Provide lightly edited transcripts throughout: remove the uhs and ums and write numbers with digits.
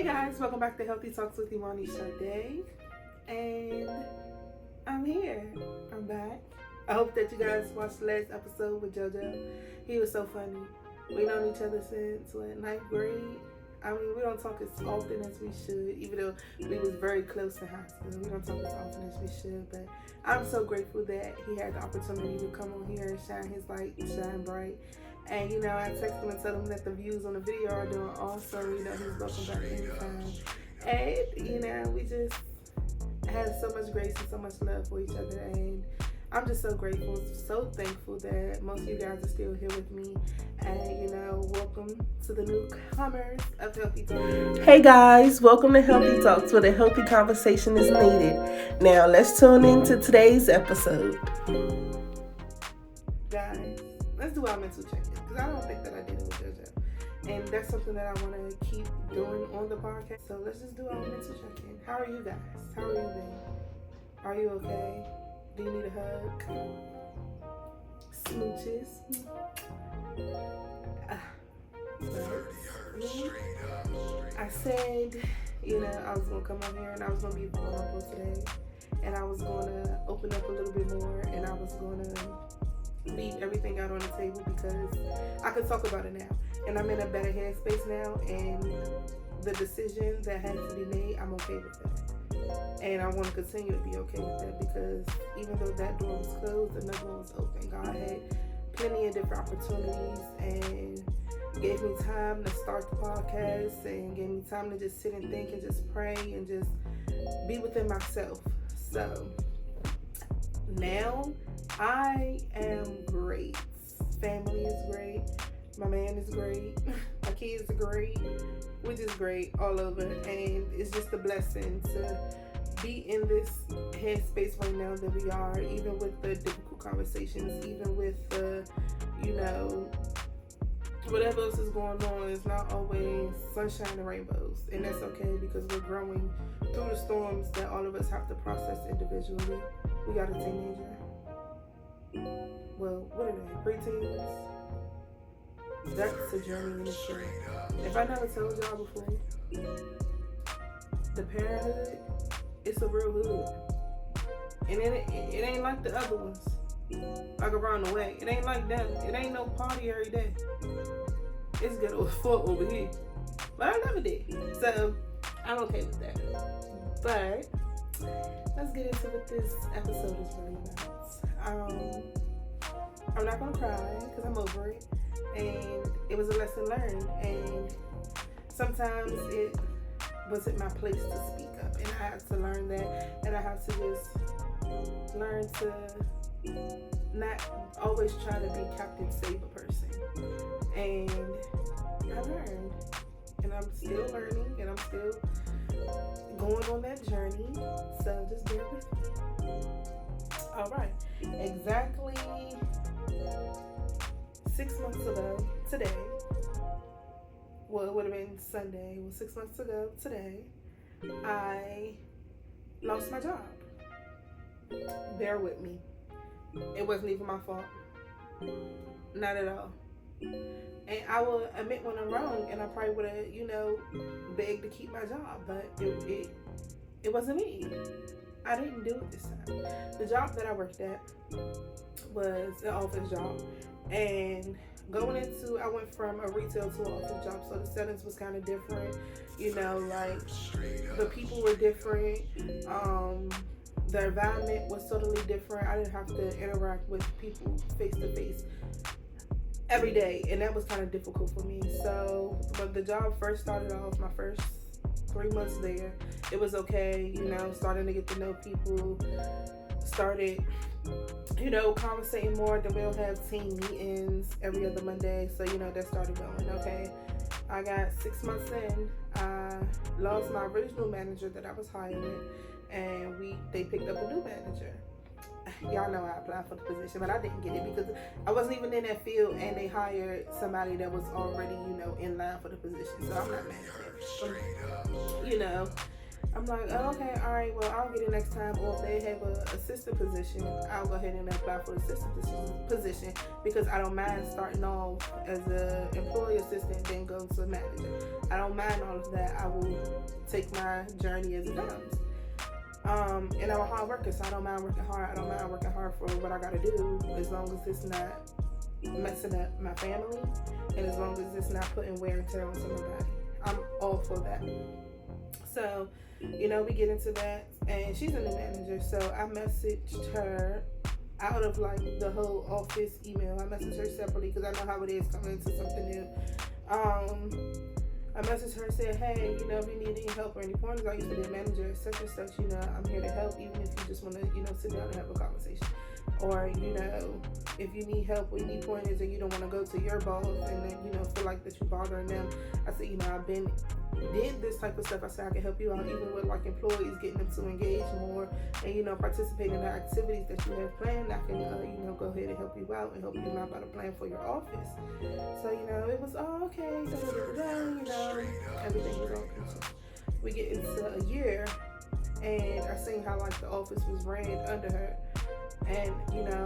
Guys, welcome back to Healthy Talks with Imani Sade, and I'm here. I'm back. I hope that you guys watched the last episode with JoJo. He was so funny. We known each other since ninth grade. I mean, we don't talk as often as we should, even though we was very close in high school. We don't talk as often as we should, but I'm so grateful that he had the opportunity to come on here and shine his light, shine bright. And I texted him and told him that the views on the video are doing awesome. He's welcome back anytime. And we just had so much grace and so much love for each other. And I'm just so grateful, so thankful that most of you guys are still here with me. And welcome to the newcomers of Healthy Talks. Hey guys, welcome to Healthy Talks, where the healthy conversation is needed. Now let's tune into today's episode. Guys, let's do our mental check-in, because I don't think that I did it with JoJo. And that's something that I want to keep doing on the podcast. So let's just do our mental check-in. How are you guys? How are you been? Are you okay? Do you need a hug? Smooches? I said, I was going to come on here and I was going to be vulnerable today. And I was going to open up a little bit more, and I was going to leave everything out on the table because I could talk about it now. And I'm in a better headspace now, and the decision that has to be made, I'm okay with that. And I want to continue to be okay with that, because even though that door was closed, another one was open. God had plenty of different opportunities and gave me time to start the podcast, and gave me time to just sit and think and just pray and just be within myself. So now I am great. Family is great. My man is great. My kids are great. We're just great all over. And it's just a blessing to be in this headspace right now that we are, even with the difficult conversations, even with the, whatever else is going on. It's not always sunshine and rainbows. And that's okay, because we're growing through the storms that all of us have to process individually. We got a teenager. Well, what are they? Preteens? That's a journey in itself. If I never told y'all before, the parenthood, it's a real hood. And it ain't like the other ones. Like around the way. It ain't like them. It ain't no party every day. It's good over here. But I never did. So I'm okay with that. But let's get into what this episode is really about. I'm not gonna cry because I'm over it, and it was a lesson learned, and sometimes it wasn't my place to speak up, and I had to learn that, and I have to just learn to not always try to be Captain Save a person. And I learned, and I'm still learning, and I'm still going on that journey, so just bear with me. All right, exactly 6 months ago today, well, it would have been Sunday, 6 months ago today, I lost my job. Bear with me. It wasn't even my fault. Not at all. And I will admit when I'm wrong, and I probably would have, begged to keep my job, but it wasn't me. I didn't do it this time. The job that I worked at was an office job, and I went from a retail to an office job, so the settings was kind of different, like the people were different, the environment was totally different. I didn't have to interact with people face to face every day, and that was kind of difficult for me. So, but the job first started off, my first 3 months there, it was okay, starting to get to know people, started, conversating more. Then we'll have team meetings every other Monday, so, that started going, okay. I got 6 months in, I lost my original manager that I was hired with, and they picked up a new manager. Y'all know I applied for the position, but I didn't get it because I wasn't even in that field, and they hired somebody that was already, in line for the position. So I'm not mad at that. I'm like, oh, okay, all right, well, I'll get it next time. Or if they have an assistant position, I'll go ahead and apply for the assistant position because I don't mind starting off as an employee assistant, then go to manager. I don't mind all of that. I will take my journey as it comes. And I'm a hard worker, so I don't mind working hard. I don't mind working hard for what I gotta do, as long as it's not messing up my family, and as long as it's not putting wear and tear on somebody. I'm all for that. So, we get into that, and she's a new manager, so I messaged her out of like the whole office email. I messaged her separately because I know how it is coming into something new. I messaged her and said, hey, if you need any help or any pointers, I used to be a manager at such and such, I'm here to help, even if you just want to, sit down and have a conversation. Or, if you need help or you need pointers and you don't want to go to your boss and then, feel like that you're bothering them. I said, I've did this type of stuff. I said I can help you out even with like employees, getting them to engage more and, participate in the activities that you have planned. I can, go ahead and help you out and help you map out a plan for your office. So, it was, okay, everything was okay. We get into a year and I seen how like the office was ran under her. And,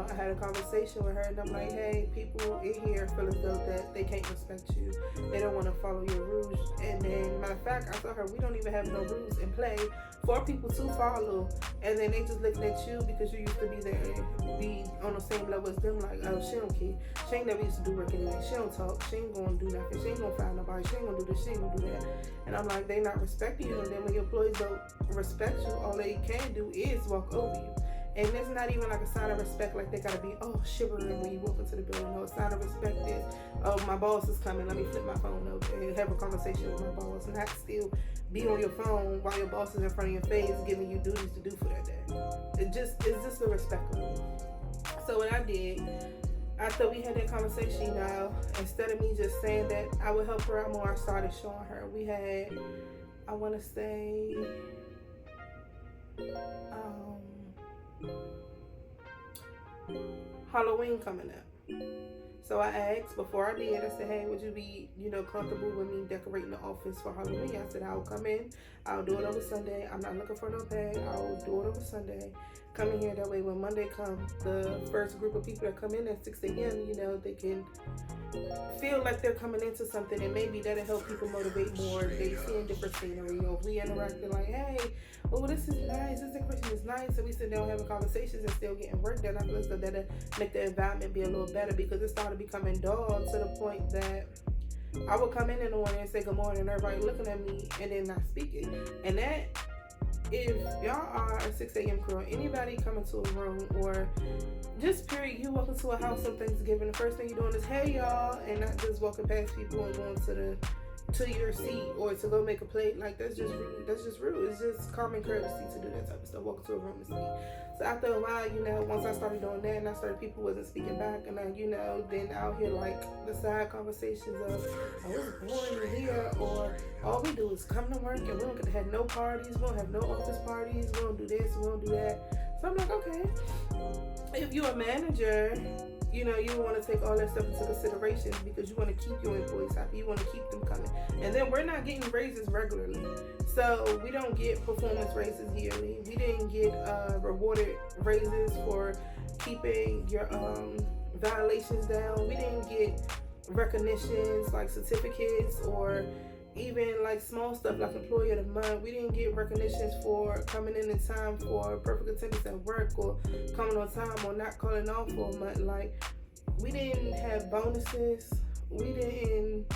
I had a conversation with her and I'm like, hey, people in here feel as though that they can't respect you. They don't want to follow your rules. And then, matter of fact, I told her, we don't even have no rules in play for people to follow. And then they just looking at you because you used to be there and be on the same level as them, like, oh, she don't care. She ain't never used to do work anyway. She don't talk. She ain't going to do nothing. She ain't going to find nobody. She ain't going to do this. She ain't going to do that. And I'm like, they not respecting you. And then when your employees don't respect you, all they can do is walk over you. And it's not even like a sign of respect, like they gotta be, shivering when you walk into the building. No, a sign of respect is, my boss is coming, let me flip my phone over and have a conversation with my boss. Not still be on your phone while your boss is in front of your face giving you duties to do for that day. It's just a respect level. So what I did, after we had that conversation, instead of me just saying that I would help her out more, I started showing her. We had, I want to say, Halloween coming up. So I asked before I did, I said, hey, would you be, comfortable with me decorating the office for Halloween? I said, I'll come in. I'll do it over Sunday. I'm not looking for no pay. I'll do it over Sunday. Come in here. That way when Monday comes, the first group of people that come in at 6 a.m., they can feel like they're coming into something, and maybe that'll help people motivate more if they seeing different scenery, or if we interacting like, hey, this is nice, this decoration is nice, and we sit down having conversations and still getting work done. I feel like that'll make the environment be a little better, because it started becoming dull to the point that I would come in the morning and say good morning and everybody looking at me and then not speaking. And that, if y'all are a 6 a.m. crew, anybody come into a room, or just period, you walk into a house on Thanksgiving, the first thing you're doing is, hey y'all, and not just walking past people and going to your seat or to go make a plate. Like, that's just rude. It's just common courtesy to do that type of stuff, walk into a room and speak. So after a while, once I started doing that and I started, people wasn't speaking back, and then, then I'll hear like the side conversations of, it's boring in here, or all we do is come to work and we don't have no parties, we don't have no office parties, we don't do this, we don't do that. So I'm like, okay, if you're a manager, you want to take all that stuff into consideration, because you want to keep your employees happy. You want to keep them coming. And then we're not getting raises regularly. So we don't get performance raises yearly. We didn't get rewarded raises for keeping your violations down. We didn't get recognitions like certificates, or even like small stuff like Employee of the Month. We didn't get recognitions for coming in time for perfect attendance at work, or coming on time, or not calling off for a month. Like, we didn't have bonuses. We didn't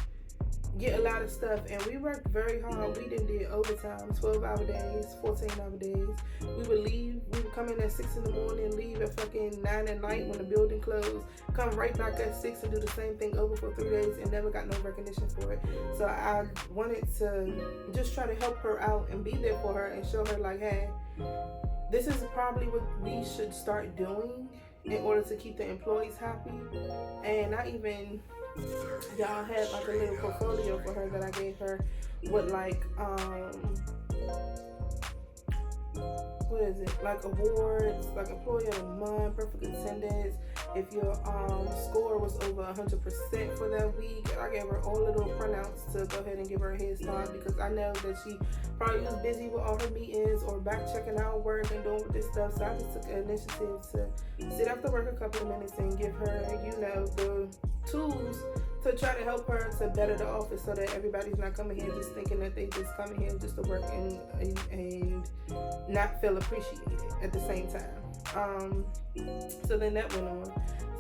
get a lot of stuff, and we worked very hard. We did overtime, 12-hour days, 14-hour days. We would come in at 6 in the morning, leave at fucking 9 at night when the building closed, come right back at 6 and do the same thing over for 3 days, and never got no recognition for it. So I wanted to just try to help her out and be there for her and show her like, hey, this is probably what we should start doing in order to keep the employees happy. And not even, y'all had like a little portfolio for her that I gave her with like what is it, like awards, like Employee of the Month, perfect attendance, if your score was over 100% for that week. I gave her all little printouts to go ahead and give her a head start, because I know that she probably was busy with all her meetings or back checking out work and doing this stuff. So I just took an initiative to sit after work a couple of minutes and give her, the tools to try to help her to better the office so that everybody's not coming here just thinking that they just coming here just to work and not feel appreciated at the same time. So then that went on.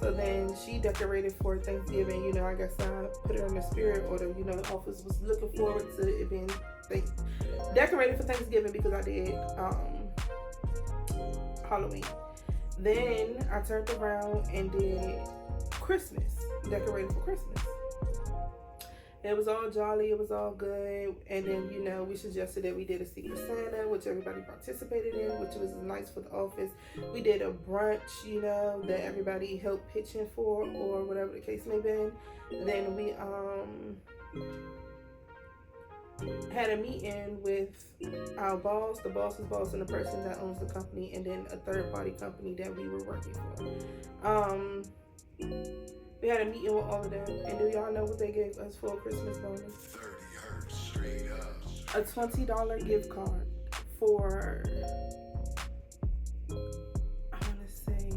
So then she decorated for Thanksgiving. I guess I put her in the spirit, or the office was looking forward to it being decorated for Thanksgiving because I did Halloween. Then I turned around and did Christmas, decorated for Christmas. It was all jolly, it was all good, and then, we suggested that we did a Secret Santa, which everybody participated in, which was nice for the office. We did a brunch, that everybody helped pitch in for, or whatever the case may be. Then we had a meeting with our boss, the boss's boss, and the person that owns the company, and then a third-party company that we were working for. We had a meeting with all of them, and do y'all know what they gave us for a Christmas bonus? 30 hertz straight up. A $20 gift card for, I want to say,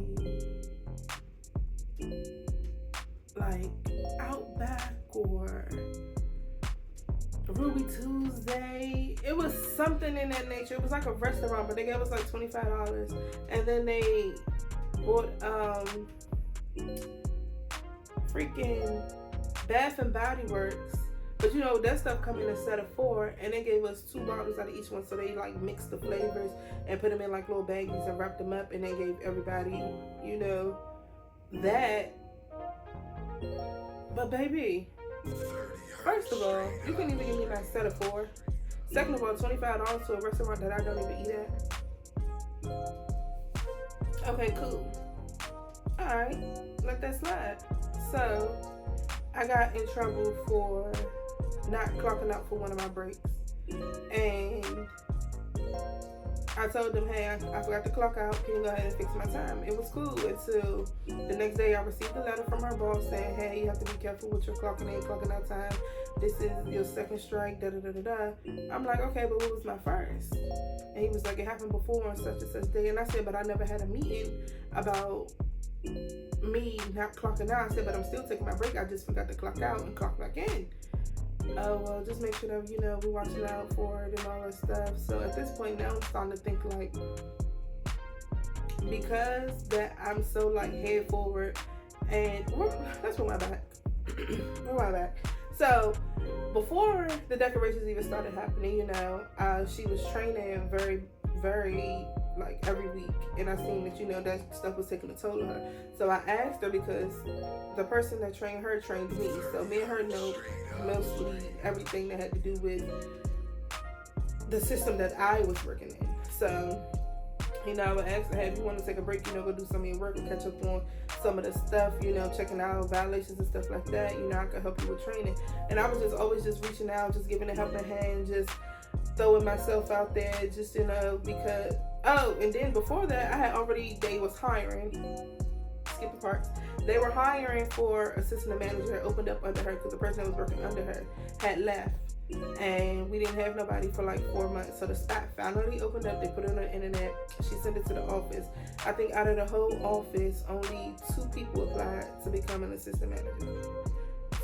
like Outback or Ruby Tuesday. It was something in that nature. It was like a restaurant, but they gave us like $25, and then they bought freaking Bath and Body Works, but that stuff come in a set of 4, and they gave us 2 bottles out of each one, so they like mixed the flavors and put them in like little baggies and wrapped them up, and they gave everybody that. But baby, first of all, you couldn't even give me that set of 4. Second of all, $25 to a restaurant that I don't even eat at. Okay, cool. Alright, let that slide. So, I got in trouble for not clocking out for one of my breaks. And I told them, hey, I forgot to clock out. Can you go ahead and fix my time? It was cool until the next day I received a letter from our boss saying, hey, you have to be careful with your clocking in, clocking out time. This is your second strike, da-da-da-da-da. I'm like, okay, but what was my first? And he was like, it happened before on such and such day. And I said, but I never had a meeting about me not clocking out. I said, but I'm still taking my break. I just forgot to clock out and clock back in. Oh, well, just make sure that, we're watching out for it and all that stuff. So at this point now I'm starting to think like, because that I'm so like head forward and let's roll my back. Roll my back. So before the decorations even started happening, she was training very, very like every week, and I seen that that stuff was taking a toll on her. So I asked her because the person that trained her trained me, so me and her know mostly everything that had to do with the system that I was working in. So I would ask her, hey, if you want to take a break, go do some of your work and catch up on some of the stuff, checking out violations and stuff like that, I could help you with training. And I was just always just reaching out, just giving a helping hand, just throwing myself out there, just because and then before that they was hiring, skip the parts, they were hiring for assistant manager that opened up under her because the person that was working under her had left, and we didn't have nobody for like 4 months. So the spot finally opened up. They put it on the internet. She sent it to the office. I think out of the whole office, only 2 people applied to become an assistant manager.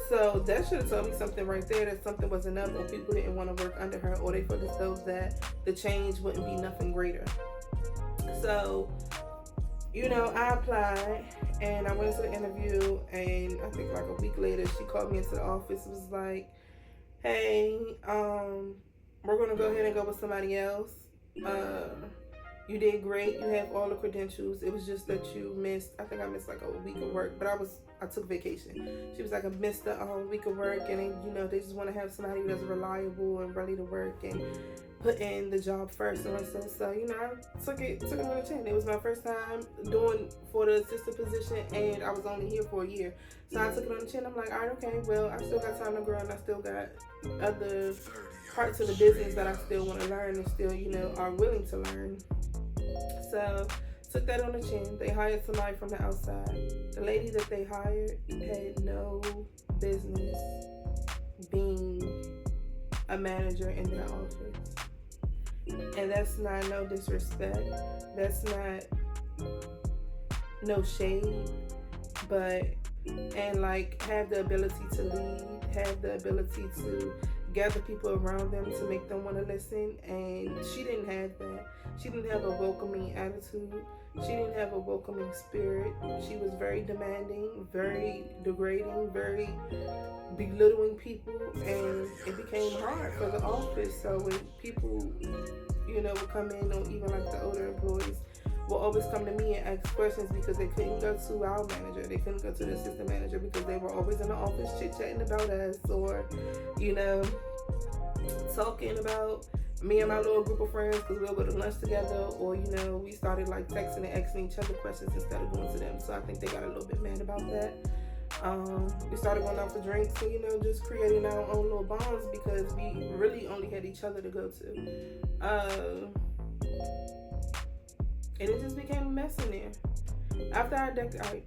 So that should have told me something right there, that something wasn't up, or people didn't want to work under her, or they felt as though that the change wouldn't be nothing greater. So, I applied and I went into the interview, and I think like a week later she called me into the office and was like, hey, we're going to go ahead and go with somebody else. You did great. You have all the credentials. It was just that you missed, I think I missed like a week of work, but I took vacation. She was like, I missed a week of work, and then, they just want to have somebody that's reliable and ready to work and put in the job first. And so, I took it on the chin. It was my first time doing for the assistant position, and I was only here for a year. So I took it on the chin. I'm like, all right, okay, well, I still got time to grow, and I still got other parts of the business that I still want to learn and still, are willing to learn. So took that on the chin. They hired somebody from the outside. The lady that they hired had no business being a manager in their office. And that's not no disrespect. That's not no shade. But, and like, have the ability to lead, have the ability to gather people around them to make them want to listen. And she didn't have that. She didn't have a welcoming attitude. She didn't have a welcoming spirit. She was very demanding, very degrading, very belittling people, and it became hard for the office. So when people, would come in, or even like the older employees, will always come to me and ask questions because they couldn't go to our manager, they couldn't go to the assistant manager because they were always in the office chit-chatting about us, or, talking about me and my little group of friends because we'll go to lunch together, or, we started like texting and asking each other questions instead of going to them. So I think they got a little bit mad about that. We started going out for drinks and, just creating our own little bonds because we really only had each other to go to. And it just became a mess in there. After I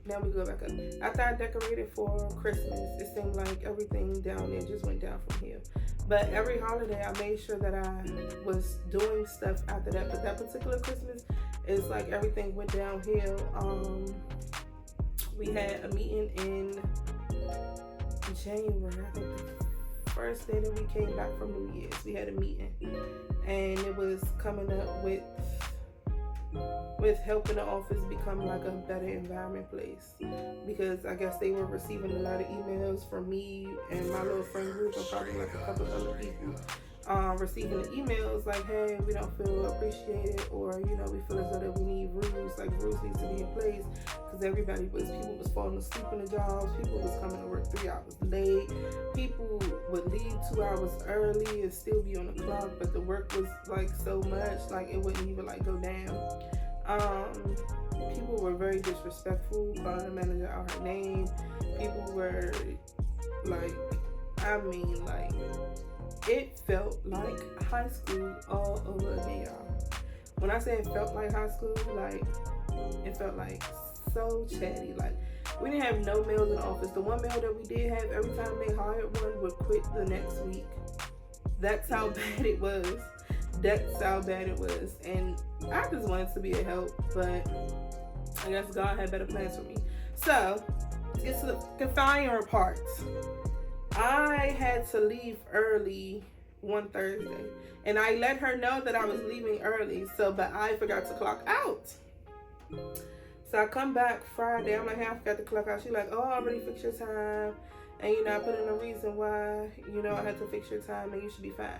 now we go back up. After I decorated for Christmas, it seemed like everything down there just went down from here. But every holiday, I made sure that I was doing stuff after that. But that particular Christmas, it's like everything went downhill. We had a meeting in January. I think the first day that we came back from New Year's, we had a meeting. And it was coming up with helping the office become like a better environment place, because I guess they were receiving a lot of emails from me and my little friend group, and probably like a couple of other people receiving the emails like, hey, we don't feel appreciated, or we feel as though that we need rules, like rules need to be in place, because people was falling asleep in the jobs, people was coming to work 3 hours late, people would leave 2 hours early and still be on the clock, but the work was like so much, like it wouldn't even like go down. People were very disrespectful, calling the manager out her name. People were like, it felt like high school all over again, y'all. When I say it felt like high school, like it felt like so chatty. Like we didn't have no males in the office. The one male that we did have, every time they hired one, would quit the next week. That's how bad it was. That's how bad it was. And I just wanted to be a help, but I guess God had better plans for me. So, to get to the confining parts, I had to leave early one Thursday. And I let her know that I was leaving early, but I forgot to clock out. So I come back Friday, I'm like, hey, I forgot to clock out. She's like, oh, I already fixed your time. And, I put in a reason why, I had to fix your time and you should be fine.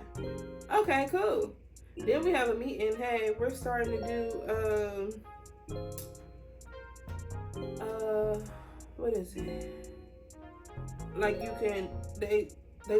Okay, cool. Then we have a meeting. Hey, we're starting to do, what is it? Like they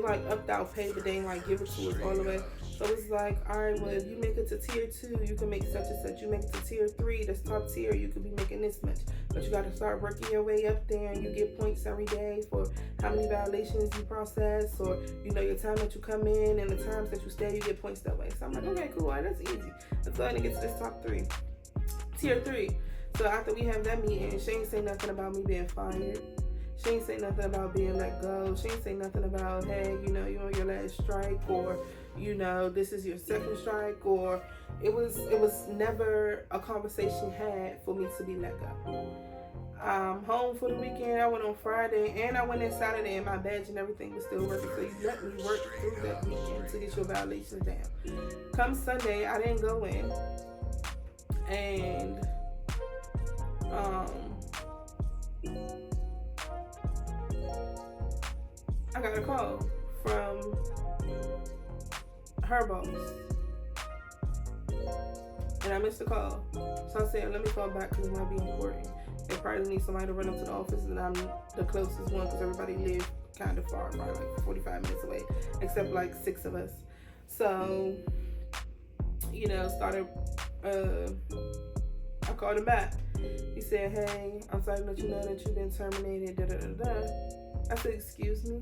like upped our pay, but they ain't like give it to us all the way. So it's like, all right, well, if you make it to tier 2, you can make such and such. You make it to tier 3, that's top tier, you could be making this much. But you got to start working your way up there, and you get points every day for how many violations you process, or, your time that you come in and the times that you stay, you get points that way. So I'm like, okay, cool, all right, that's easy. Let's go ahead and get to this top 3. Tier 3. So after we have that meeting, she ain't say nothing about me being fired. She ain't say nothing about being let go. She ain't say nothing about, hey, you're on your last strike, or, this is your second strike, or it was never a conversation had for me to be let go. I'm home for the weekend. I went on Friday, and I went in Saturday, and my badge and everything was still working. So you let me work through that weekend to get your violations down. Come Sunday, I didn't go in, and I got a call from her boss, and I missed the call. So I said, let me call back because it might be important. They probably need somebody to run up to the office, and I'm the closest one because everybody lived kind of far, probably like 45 minutes away, except like 6 of us. So, I called him back. He said, hey, I'm sorry to let you know that you've been terminated, I said, excuse me?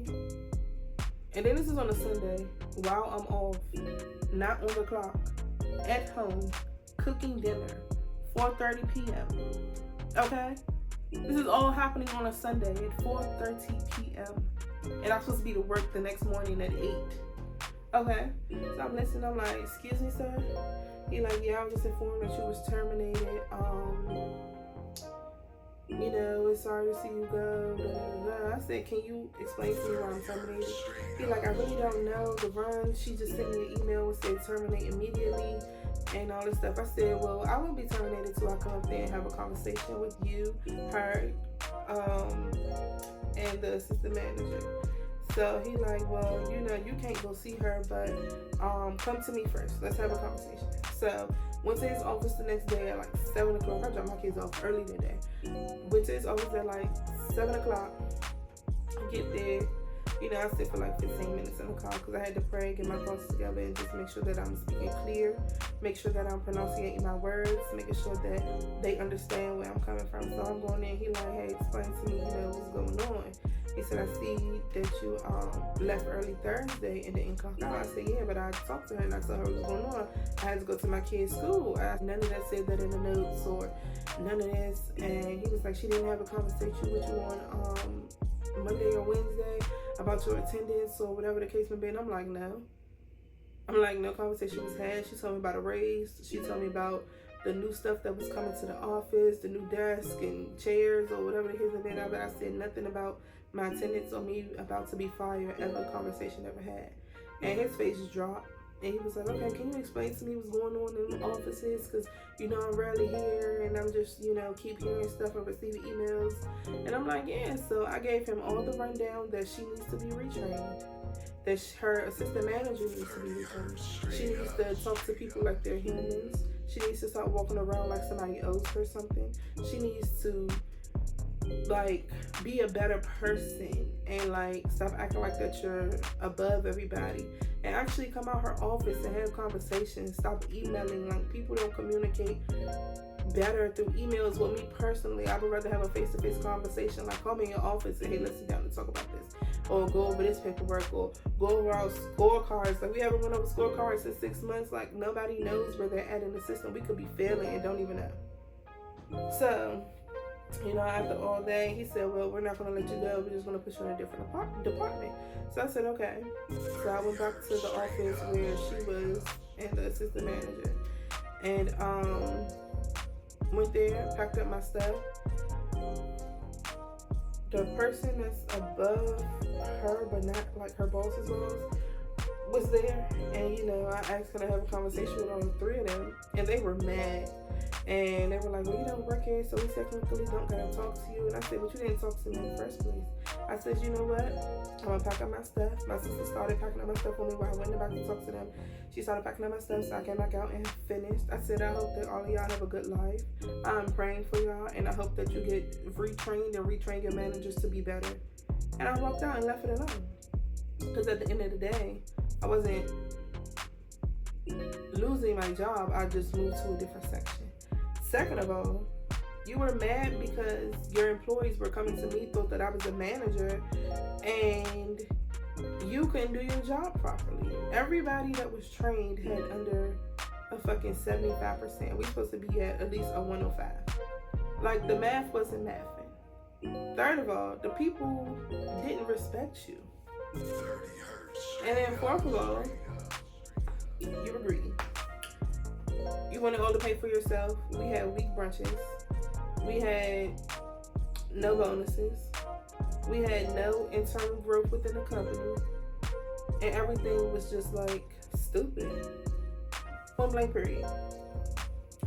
And then this is on a Sunday, while I'm off, not on the clock, at home, cooking dinner, 4:30 p.m. Okay? This is all happening on a Sunday at 4:30 p.m. And I'm supposed to be to work the next morning at 8. Okay. So I'm listening. I'm like, excuse me, sir. He like, yeah, I was just informed that you was terminated. We're sorry to see you go. Blah, blah, blah. I said, can you explain to me why I'm terminated? He like, I really don't know. The run, she just sent me an email and said terminate immediately and all this stuff. I said, well, I won't be terminated till I come up there and have a conversation with you, her, and the assistant manager. So he like, well, you can't go see her, but come to me first. Let's have a conversation. So went to his office the next day at like 7 o'clock. I dropped my kids off early today. Went to his office at like 7 o'clock. Get there. I sit for like 15 minutes in the car because I had to pray, get my thoughts together, and just make sure that I'm speaking clear, make sure that I'm pronouncing my words, making sure that they understand where I'm coming from. So I'm going in. He like, hey, explain to me, what's going on. He said, I see that you left early Thursday and didn't clock out. I said, yeah, but I talked to her and I told her what was going on. I had to go to my kid's school. None of that said that in the notes or none of this. And he was like, she didn't have a conversation with you on Monday or Wednesday about your attendance or whatever the case may be. And I'm like, no. No conversation was had. She told me about a raise. She told me about the new stuff that was coming to the office, the new desk and chairs or whatever the case may be. But I said nothing about my attendance or me about to be fired, ever conversation ever had. And his face just dropped. And he was like, okay, can you explain to me what's going on in the offices? Because, I'm rarely here and I'm just, keep hearing stuff and receiving emails. And I'm like, yeah. So I gave him all the rundown that she needs to be retrained, that her assistant manager needs to be retrained. She needs to talk to people like they're humans. She needs to stop walking around like somebody owes her something. She needs to be a better person and stop acting like that you're above everybody and actually come out her office and have conversations. Stop emailing. People don't communicate better through emails. With me personally, I would rather have a face-to-face conversation. Call me in your office and hey, let's sit down and talk about this, or go over this paperwork, or go over our scorecards. We haven't went over scorecards in 6 months. Nobody knows where they're at in the system. We could be failing and don't even know. So after all that, he said, well, we're not going to let you go. We're just going to put you in a different department. So I said, okay. So I went back to the office where she was and the assistant manager. And went there, packed up my stuff. The person that's above her, but not her boss's boss, was there. And, I asked, can I have a conversation with all the three of them? And they were mad. And they were like, well, you don't work here, so we technically don't gotta talk to you. And I said, but you didn't talk to me in the first place. I said, you know what? I'm gonna pack up my stuff. My sister started packing up my stuff for me while I went back to talk to them. She started packing up my stuff, so I came back out and finished. I said, I hope that all of y'all have a good life. I'm praying for y'all, and I hope that you get retrained and retrain your managers to be better. And I walked out and left it alone. Because at the end of the day, I wasn't losing my job. I just moved to a different section. Second of all, you were mad because your employees were coming to me, thought that I was a manager, and you couldn't do your job properly. Everybody that was trained had under a fucking 75%. We supposed to be at least a 105. The math wasn't mathing. Third of all, the people didn't respect you. And then fourth of all, you were greedy. You wanted all to pay for yourself. We had weak brunches. We had no bonuses. We had no internal growth within the company. And everything was just stupid. Point blank period.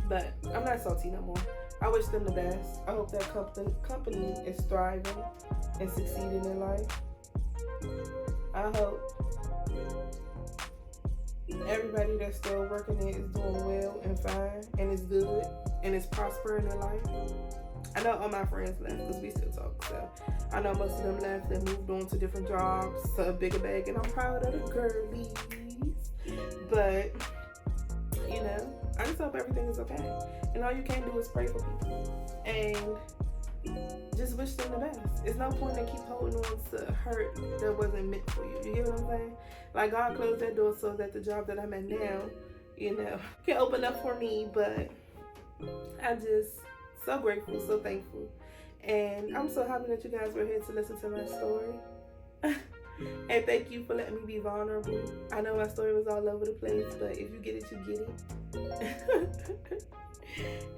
But I'm not salty no more. I wish them the best. I hope that company is thriving and succeeding in life. I hope everybody that's still working it is doing well and fine and is good and is prospering in life. I know all my friends left because we still talk. So I know most of them left and moved on to different jobs, to a bigger bag, and I'm proud of the girlies. But I just hope everything is okay. And all you can do is pray for people and just wish them the best. It's no point in keep holding on to hurt that wasn't meant for you. You get what I'm saying? God closed that door so that the job that I'm at now, can open up for me. But I'm just so grateful, so thankful. And I'm so happy that you guys were here to listen to my story. And thank you for letting me be vulnerable. I know my story was all over the place, but if you get it, you get it.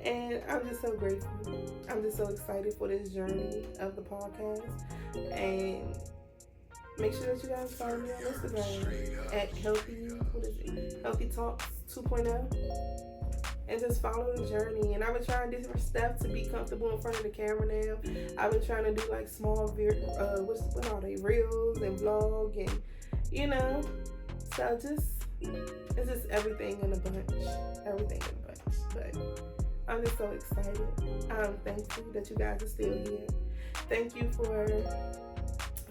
And I'm just so grateful. I'm just so excited for this journey of the podcast. And make sure that you guys follow me on Instagram at Healthy Talks 2.0. And just follow the journey. And I've been trying different stuff to be comfortable in front of the camera now. I've been trying to do like small, what are they, reels and vlog and, you know. So it's just everything in a bunch. Everything in a bunch. But I'm just so excited. I'm thankful that you guys are still here. Thank you for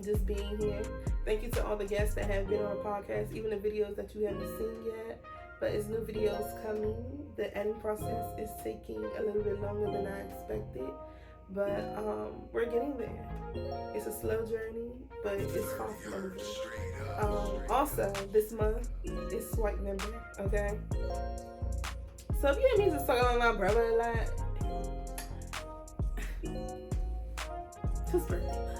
just being here. Thank you to all the guests that have been on the podcast, even the videos that you haven't seen yet. But it's new videos coming. The editing process is taking a little bit longer than I expected. But we're getting there. It's a slow journey, but it's far from over. Also, this month is Swipe Member, okay? So if you hear me just talking about my brother a lot, his birthday month.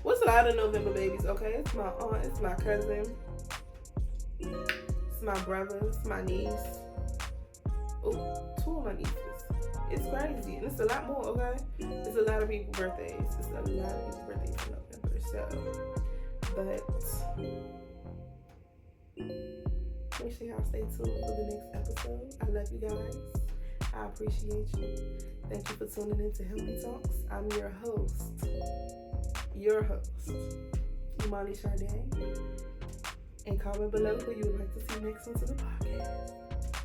What's a lot of November babies, okay? It's my aunt, it's my cousin, it's my brother, it's my niece. Oh, 2 of my nieces. It's crazy, and it's a lot more, okay? It's a lot of people's birthdays. It's a lot of people's birthdays in November, so. But make sure y'all stay tuned for the next episode. I love you guys. I appreciate you. Thank you for tuning in to Healthy Talks. I'm your host, Imani Sade. And comment below who you would like to see next onto the podcast.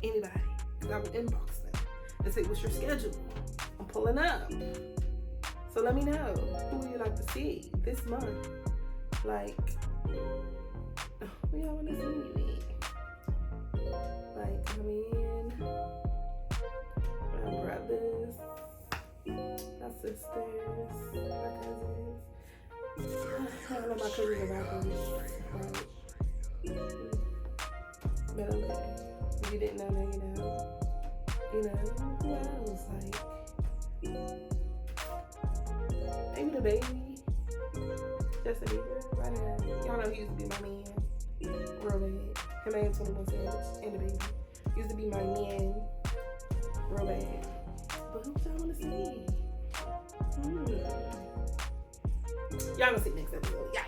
Anybody, because I will inbox them and say, what's your schedule? I'm pulling up. So let me know, who would you like to see this month? Like, who y'all want to see me with? Like, my brothers, my sisters, my cousins. I don't know my cousins and rappers, right? But okay, if you didn't know, now you know. You know, who else? Like, maybe the baby, Justin Bieber, right now. Y'all know he used to be my man, real bad. Him and 21 Savage and the baby used to be my man, real bad. But who y'all want to see? Y'all gonna see next episode. Yeah.